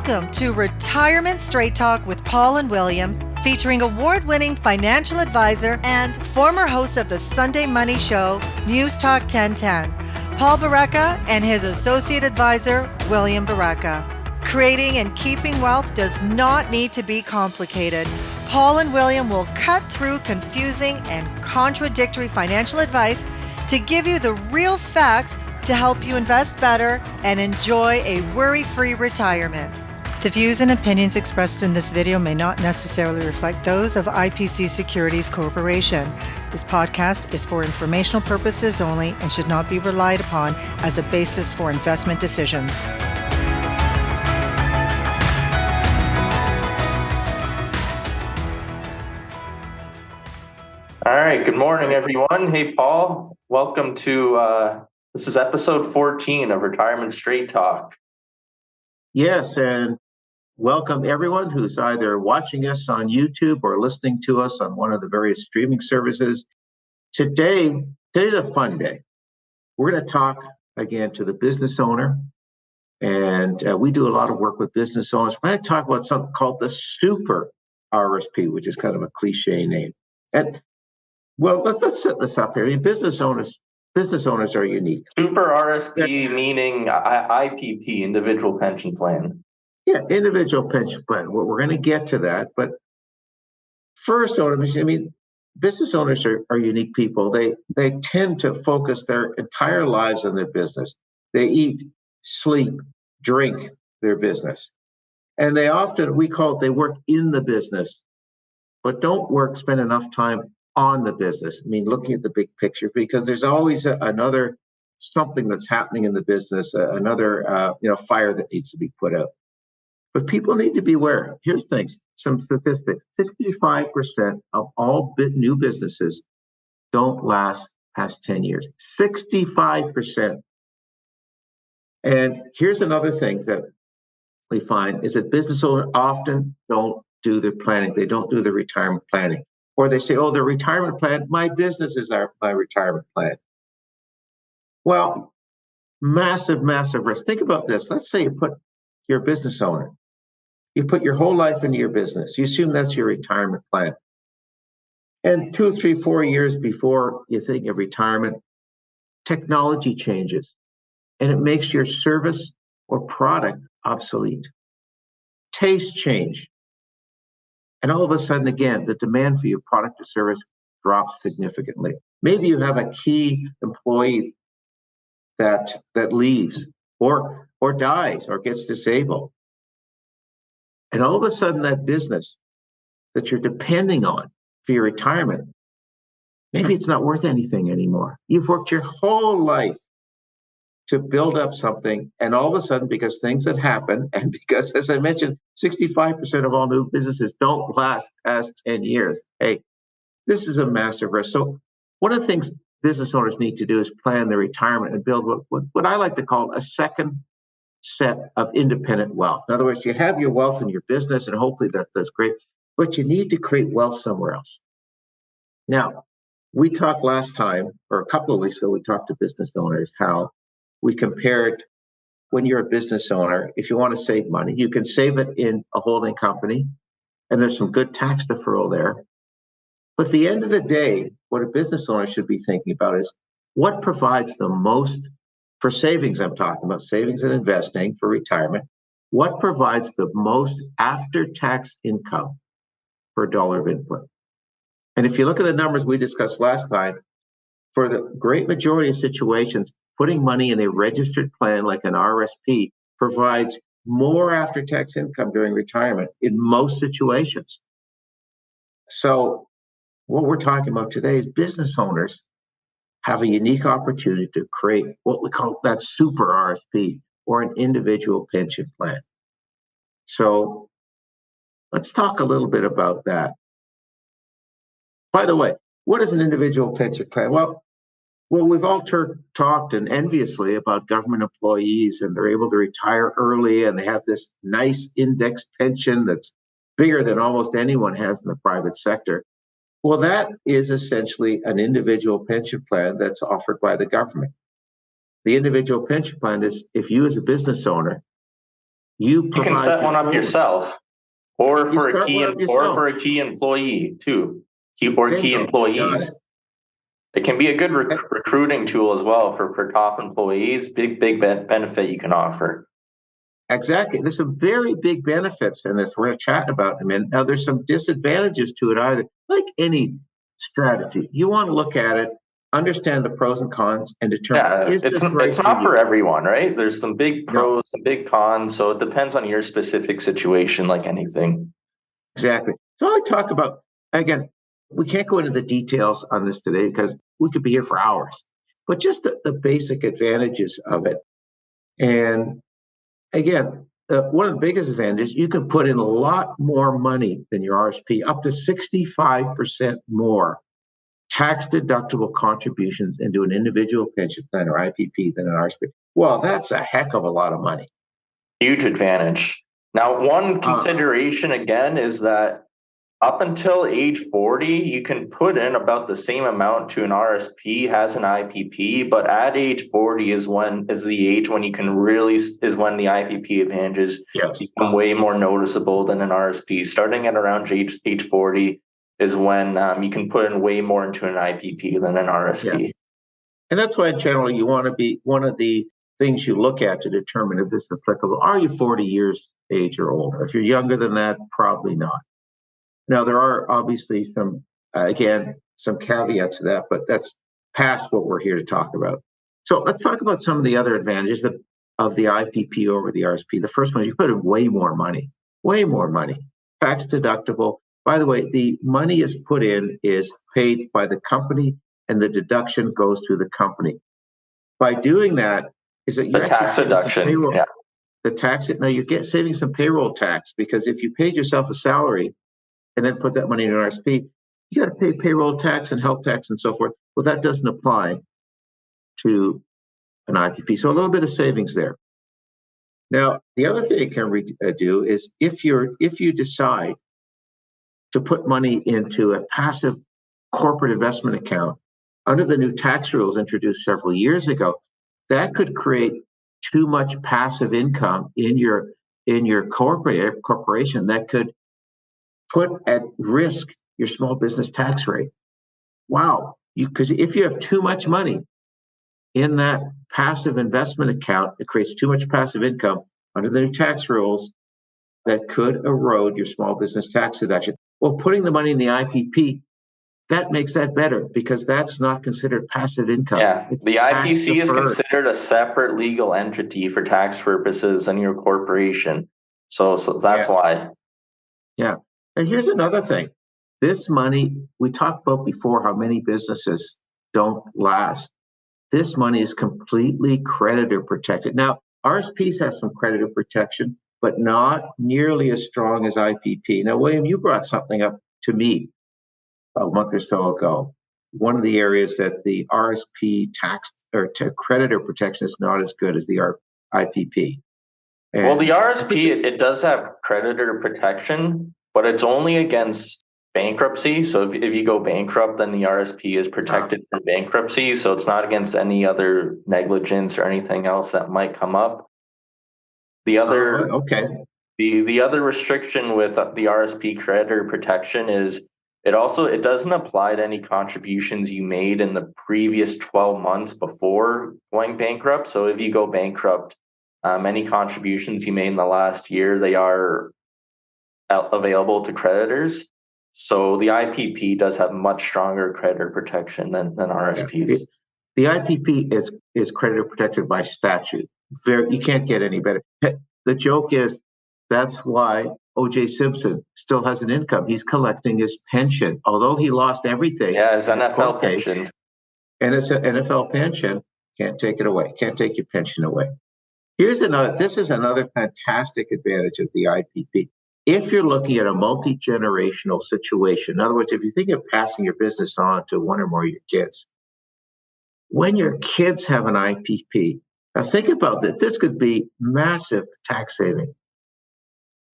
Welcome to Retirement Straight Talk with Paul and William, featuring award-winning financial advisor and former host of the Sunday Money Show, News Talk 1010, Paul Barreca, and his associate advisor, William Barreca. Creating and keeping wealth does not need to be complicated. Paul and William will cut through confusing and contradictory financial advice to give you the real facts to help you invest better and enjoy a worry-free retirement. The views and opinions expressed in this video may not necessarily reflect those of IPC Securities Corporation. This podcast is for informational purposes only and should not be relied upon as a basis for investment decisions. All right. Good morning, everyone. Hey, Paul. Welcome to this is episode 14 of Retirement Straight Talk. Yes, and welcome everyone who's either watching us on YouTube or listening to us on one of the various streaming services. Today's a fun day. We're going to talk again to the business owner, and we do a lot of work with business owners. We're going to talk about something called the super RRSP, which is kind of a cliche name. And well, let's set this up here. I mean, business owners are unique. Super RRSP meaning IPP, individual pension plan. Yeah, individual pension plan. We're going to get to that. But first, business owners are unique people. They tend to focus their entire lives on their business. They eat, sleep, drink their business. And they work in the business, but don't spend enough time on the business. I mean, looking at the big picture, because there's always another something that's happening in the business, another fire that needs to be put out. But people need to be aware. Here's some statistics: 65% of all new businesses don't last past 10 years. 65%. And here's another thing that we find is that business owners often don't do their planning. They don't do the retirement planning. Or they say, the retirement plan, my business is my retirement plan. Well, massive, massive risk. Think about this. Let's say you're a business owner. You put your whole life into your business. You assume that's your retirement plan. And 2, 3, 4 years before you think of retirement, technology changes and it makes your service or product obsolete. Tastes change. And all of a sudden, again, the demand for your product or service drops significantly. Maybe you have a key employee that leaves or dies or gets disabled. And all of a sudden, that business that you're depending on for your retirement, maybe it's not worth anything anymore. You've worked your whole life to build up something, and all of a sudden, because things that happen, and because, as I mentioned, 65% of all new businesses don't last past 10 years. Hey, this is a massive risk. So one of the things business owners need to do is plan their retirement and build what I like to call a second set of independent wealth. In other words, you have your wealth in your business, and hopefully that's great, but you need to create wealth somewhere else. Now, we talked last time, or a couple of weeks ago, we talked to business owners how we compared when you're a business owner, if you want to save money, you can save it in a holding company, and there's some good tax deferral there. But at the end of the day, what a business owner should be thinking about is what provides the most for savings. I'm talking about savings and investing for retirement. What provides the most after-tax income per dollar of input? And if you look at the numbers we discussed last time, for the great majority of situations, putting money in a registered plan like an RRSP provides more after-tax income during retirement in most situations. So what we're talking about today is business owners have a unique opportunity to create what we call that super RRSP, or an individual pension plan. So let's talk a little bit about that. By the way, what is an individual pension plan? Well, we've all talked and enviously about government employees, and they're able to retire early, and they have this nice index pension that's bigger than almost anyone has in the private sector. Well, that is essentially an individual pension plan that's offered by the government. The individual pension plan is if you as a business owner You You can provide set your one up own. yourself, or You for start one up yourself. a key employee too, key Bingo. Got employees. It can be a good it. recruiting tool as well for top employees. Big benefit you can offer. Exactly. There's some very big benefits in this. We're going to chat about them. And now there's some disadvantages to it either. Like any strategy, you want to look at it, understand the pros and cons, and determine is this right it's for not you? for everyone, right? There's some big pros, No, some big cons. So it depends on your specific situation, like anything. exactly. So I talk about, again, we can't go into the details on this today because we could be here for hours, but just the basic advantages of it. And again, one of the biggest advantages, you can put in a lot more money than your RSP, up to 65% more tax deductible contributions into an individual pension plan or IPP than an RSP. Well, that's a heck of a lot of money. Huge advantage. Now, one Uh, consideration again is that up until age 40, you can put in about the same amount to an RSP as an IPP, but at age 40 is the age when you can really is when the IPP advantages yes. become way more noticeable than an RSP. Starting at around age 40 is when you can put in way more into an IPP than an RSP. Yeah. And that's why generally you want to be one of the things you look at to determine if this is applicable. Are you 40 years age or older? If you're younger than that, probably not. Now, there are obviously some, again, some caveats to that, but that's past what we're here to talk about. So let's talk about some of the other advantages of the IPP over the RSP. The first one is you put in way more money, tax deductible. By the way, the money is put in is paid by the company and the deduction goes to the company. By doing that, is that you're The actually tax saving some deduction, payroll. yeah. The tax, now you get saving some payroll tax because if you paid yourself a salary, and then put that money in an RSP, you got to pay payroll tax and health tax and so forth. Well, that doesn't apply to an IPP. So a little bit of savings there. Now, the other thing it can do is if you decide to put money into a passive corporate investment account under the new tax rules introduced several years ago, that could create too much passive income in your corporation that could put at risk your small business tax rate. Wow. Because if you have too much money in that passive investment account, it creates too much passive income under the new tax rules that could erode your small business tax deduction. Well, putting the money in the IPP, that makes that better because that's not considered passive income. Yeah, It's the tax IPC is deferred. considered a separate legal entity for tax purposes than your corporation. So that's why. Yeah. And here's another thing. This money, we talked about before how many businesses don't last. This money is completely creditor protected. Now, RSPs have some creditor protection, but not nearly as strong as IPP. Now, William, you brought something up to me a month or so ago. One of the areas that the RSP tax or creditor protection is not as good as the IPP. And well, the RSP, it does have creditor protection, but it's only against bankruptcy. So if you go bankrupt, then the RSP is protected from bankruptcy. So it's not against any other negligence or anything else that might come up. The other the other restriction with the RSP creditor protection is it doesn't apply to any contributions you made in the previous 12 months before going bankrupt. So if you go bankrupt, any contributions you made in the last year, they are available to creditors. So the IPP does have much stronger creditor protection than RSPs. Yeah. The IPP is creditor protected by statute. You can't get any better. The joke is that's why O.J. Simpson still has an income. He's collecting his pension, although he lost everything. Yeah, his NFL pension. And it's an NFL pension. Can't take it away. Can't take your pension away. This is another fantastic advantage of the IPP. If you're looking at a multi-generational situation, in other words, if you think of passing your business on to one or more of your kids, when your kids have an IPP, now think about this. This could be massive tax saving.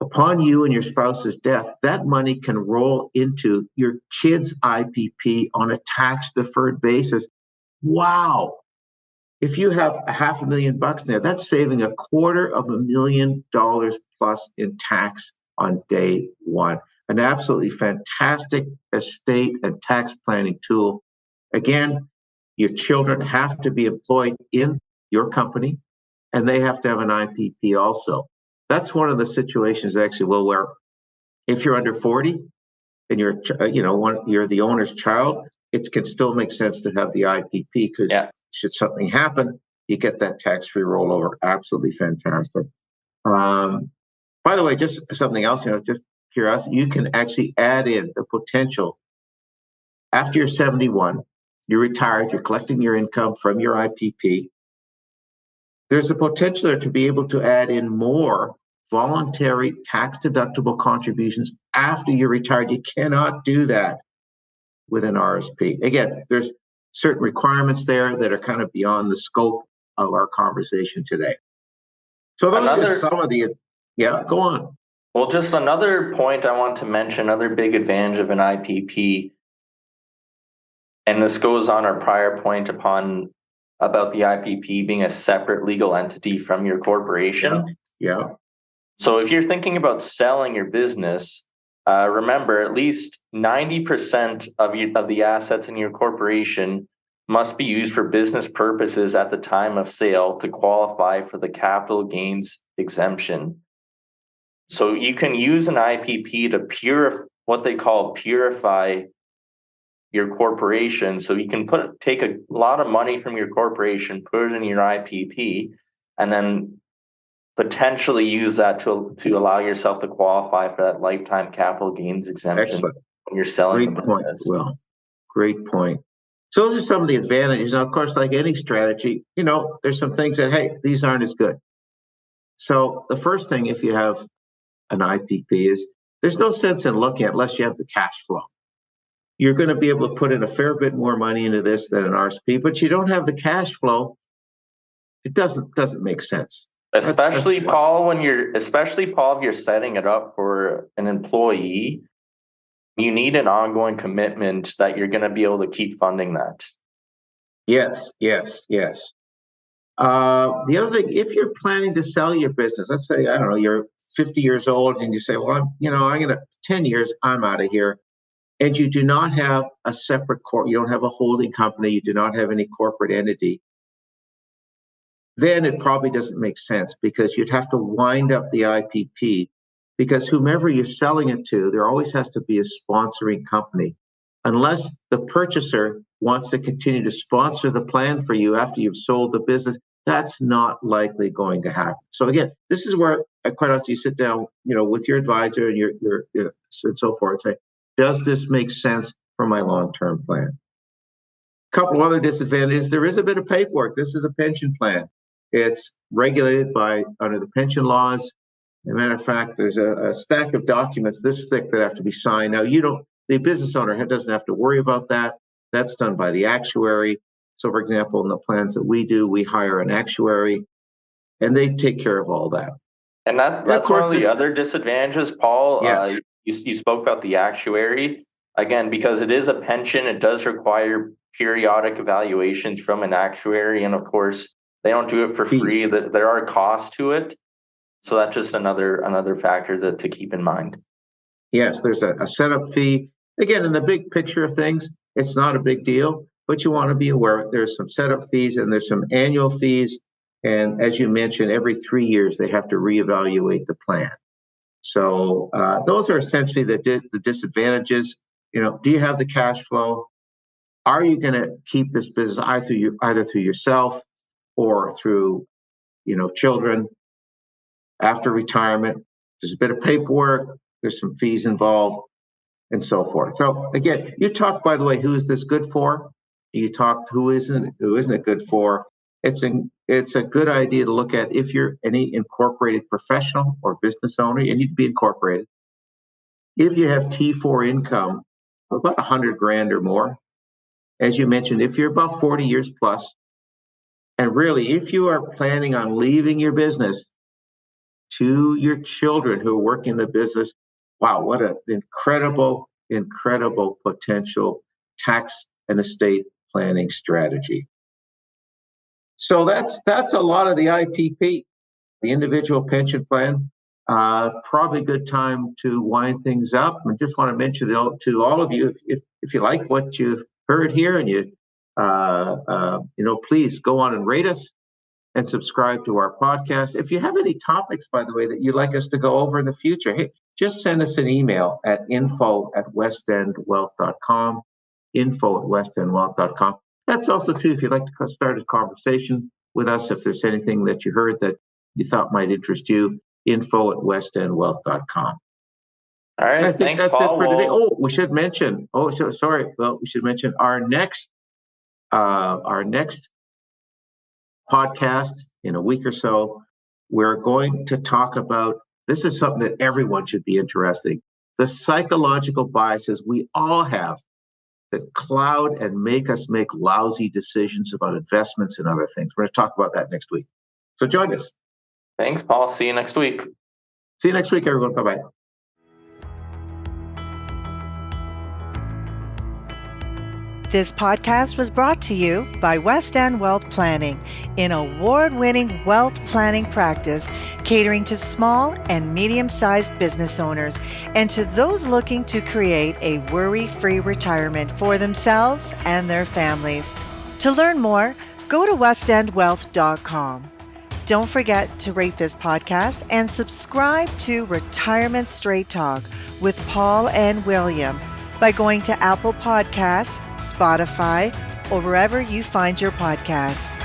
Upon you and your spouse's death, that money can roll into your kid's IPP on a tax-deferred basis. Wow. If you have $500,000 there, that's saving $250,000 plus in tax on day one. An absolutely fantastic estate and tax planning tool. Again, your children have to be employed in your company, and they have to have an IPP also. That's one of the situations actually, well, where if you're under 40 and you're the owner's child, it can still make sense to have the IPP because should something happen, you get that tax-free rollover. Absolutely fantastic. By the way, just something else, just curiosity, you can actually add in the potential after you're 71, you're retired, you're collecting your income from your IPP. There's a potential there to be able to add in more voluntary tax-deductible contributions after you're retired. You cannot do that with an RSP. Again, there's certain requirements there that are kind of beyond the scope of our conversation today. So those are some of the, go on. Well, just another point I want to mention, another big advantage of an IPP, and this goes on our prior point about the IPP being a separate legal entity from your corporation. Yeah. So if you're thinking about selling your business, remember at least 90% of the assets in your corporation must be used for business purposes at the time of sale to qualify for the capital gains exemption. So you can use an IPP to what they call purify your corporation. So you can take a lot of money from your corporation, put it in your IPP, and then potentially use that to allow yourself to qualify for that lifetime capital gains exemption. Excellent. When you're selling. Great point, Will. Great point. So those are some of the advantages. Now, of course, like any strategy, there's some things that, hey, these aren't as good. So the first thing, if you have an IPP, is there's no sense in looking at unless you have the cash flow. You're going to be able to put in a fair bit more money into this than an RSP, but you don't have the cash flow. It doesn't make sense. Especially, Paul, if you're setting it up for an employee, you need an ongoing commitment that you're going to be able to keep funding that. Yes. The other thing, if you're planning to sell your business, let's say, I don't know, you're 50 years old and you say, well, I'm going to 10 years, I'm out of here. And you do not have a separate you don't have a holding company, you do not have any corporate entity, then it probably doesn't make sense because you'd have to wind up the IPP because whomever you're selling it to, there always has to be a sponsoring company. Unless the purchaser wants to continue to sponsor the plan for you after you've sold the business, that's not likely going to happen. So again, this is where quite honestly you sit down, with your advisor and your and so forth, and say, does this make sense for my long-term plan? A couple other disadvantages. There is a bit of paperwork. This is a pension plan. It's regulated under the pension laws. As a matter of fact, there's a stack of documents this thick that have to be signed. Now, the business owner doesn't have to worry about that. That's done by the actuary. So, for example, in the plans that we do, we hire an actuary, and they take care of all that. And that's one of the other disadvantages, Paul. Yes. You spoke about the actuary. Again, because it is a pension, it does require periodic evaluations from an actuary. And of course, they don't do it for free. There are costs to it. So that's just another factor to keep in mind. Yes, there's a setup fee. Again, in the big picture of things, it's not a big deal, but you want to be aware there's some setup fees and there's some annual fees. And as you mentioned, every 3 years, they have to reevaluate the plan. So those are essentially the disadvantages. Do you have the cash flow? Are you going to keep this business either through yourself or through, children after retirement? There's a bit of paperwork. There's some fees involved and so forth. So again, you talked, by the way, who is this good for? You talked who isn't it good for? It's a good idea to look at if you're any incorporated professional or business owner, and you can be incorporated. If you have T4 income, about 100 grand or more, as you mentioned, if you're about 40 years plus, and really, if you are planning on leaving your business to your children who are working in the business, wow, what an incredible potential tax and estate planning strategy. So that's a lot of the IPP, the individual pension plan. Probably a good time to wind things up. I just want to mention to all of you, if you like what you've heard here, and please go on and rate us and subscribe to our podcast. If you have any topics, by the way, that you'd like us to go over in the future, hey, just send us an email at info@westendwealth.com, info@westendwealth.com. That's also, too, if you'd like to start a conversation with us, if there's anything that you heard that you thought might interest you, info@westendwealth.com. All right, I think thanks, that's Paul. it for today. We should mention. Sorry. Well, we should mention our next podcast in a week or so. We're going to talk about, this is something that everyone should be interested in, the psychological biases we all have that cloud and make us make lousy decisions about investments and other things. We're going to talk about that next week. So join us. Thanks, Paul. See you next week. See you next week, everyone. Bye-bye. This podcast was brought to you by West End Wealth Planning, an award-winning wealth planning practice catering to small and medium-sized business owners and to those looking to create a worry-free retirement for themselves and their families. To learn more, go to westendwealth.com. Don't forget to rate this podcast and subscribe to Retirement Straight Talk with Paul and William by going to Apple Podcasts, Spotify, or wherever you find your podcasts.